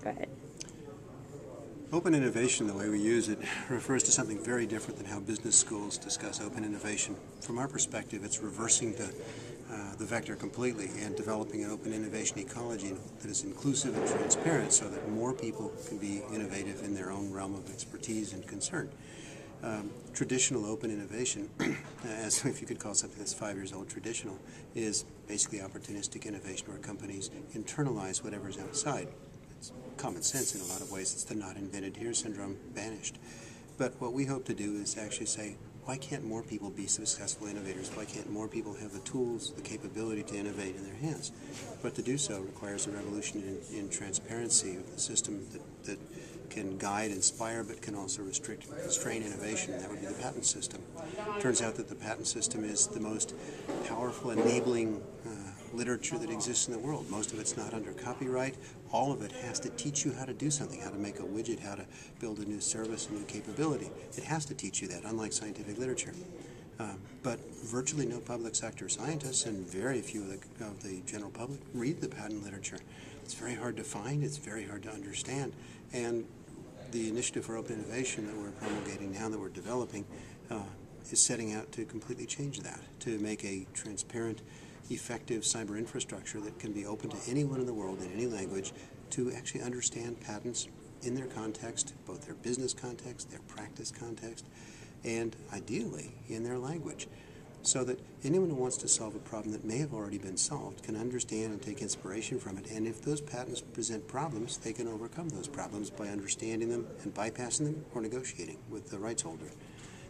Go ahead. Open innovation, the way we use it, refers to something very different than how business schools discuss open innovation. From our perspective, it's reversing the vector completely and developing an open innovation ecology that is inclusive and transparent so that more people can be innovative in their own realm of expertise and concern. Traditional open innovation, as if you could call something that's 5 years old traditional, is basically opportunistic innovation where companies internalize whatever's outside. It's common sense in a lot of ways. It's the not invented here syndrome banished. But what we hope to do is actually say, why can't more people be successful innovators? Why can't more people have the tools, the capability to innovate in their hands? But to do so requires a revolution in transparency of the system that can guide, inspire, but can also restrict and constrain innovation. That would be the patent system. It turns out that the patent system is the most powerful enabling literature that exists in the world. Most of it's not under copyright. All of it has to teach you how to do something, how to make a widget, how to build a new service, a new capability. It has to teach you that, unlike scientific literature. But virtually no public sector scientists and very few of the general public read the patent literature. It's very hard to find, it's very hard to understand, and the initiative for open innovation that we're promulgating now, that we're developing, is setting out to completely change that, to make a transparent, effective cyber infrastructure that can be open to anyone in the world in any language to actually understand patents in their context, both their business context, their practice context, and ideally in their language, so that anyone who wants to solve a problem that may have already been solved can understand and take inspiration from it. And if those patents present problems, they can overcome those problems by understanding them and bypassing them or negotiating with the rights holder.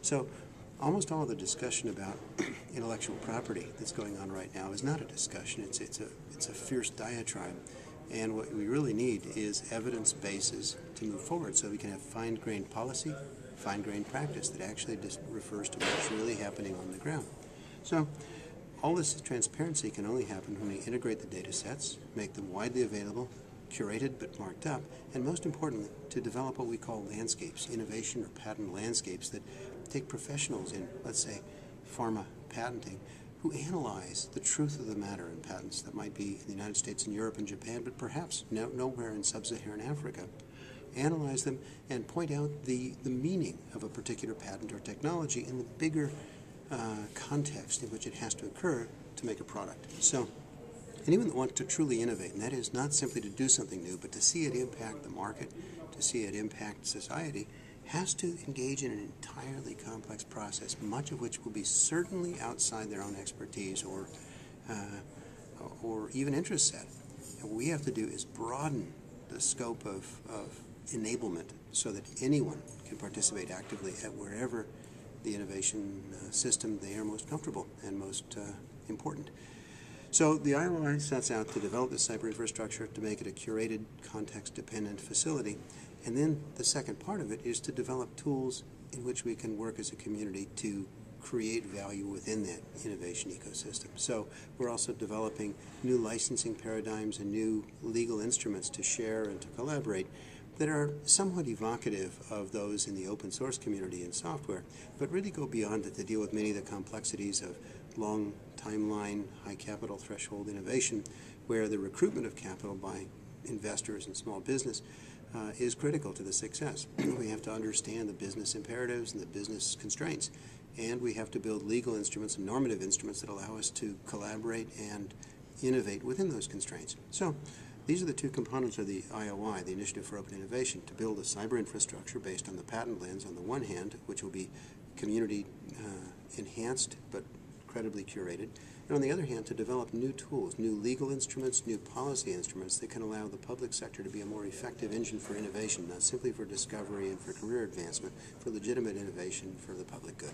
So almost all of the discussion about intellectual property that's going on right now is not a discussion. It's a fierce diatribe. And what we really need is evidence bases to move forward so we can have fine-grained policy, fine-grained practice that actually just refers to what's really happening on the ground. So all this transparency can only happen when we integrate the data sets, make them widely available, curated but marked up, and most importantly, to develop what we call landscapes, innovation or patent landscapes that take professionals in, let's say, pharma patenting, who analyze the truth of the matter in patents that might be in the United States and Europe and Japan, but perhaps nowhere in sub-Saharan Africa. Analyze them and point out the meaning of a particular patent or technology in the bigger context in which it has to occur to make a product. So anyone that wants to truly innovate, and that is not simply to do something new, but to see it impact the market, to see it impact society, has to engage in an entirely complex process, much of which will be certainly outside their own expertise or even interest set. And what we have to do is broaden the scope of enablement so that anyone can participate actively at wherever the innovation system they are most comfortable and most important. So the IOI sets out to develop this cyber infrastructure to make it a curated, context-dependent facility. And then the second part of it is to develop tools in which we can work as a community to create value within that innovation ecosystem. So we're also developing new licensing paradigms and new legal instruments to share and to collaborate that are somewhat evocative of those in the open source community in software, but really go beyond it to deal with many of the complexities of long timeline, high capital threshold innovation, where the recruitment of capital by investors and small business is critical to the success. We have to understand the business imperatives and the business constraints, and we have to build legal instruments and normative instruments that allow us to collaborate and innovate within those constraints. So these are the two components of the IOI, the Initiative for Open Innovation, to build a cyber infrastructure based on the patent lens on the one hand, which will be community enhanced but credibly curated, and on the other hand, to develop new tools, new legal instruments, new policy instruments that can allow the public sector to be a more effective engine for innovation, not simply for discovery and for career advancement, for legitimate innovation for the public good.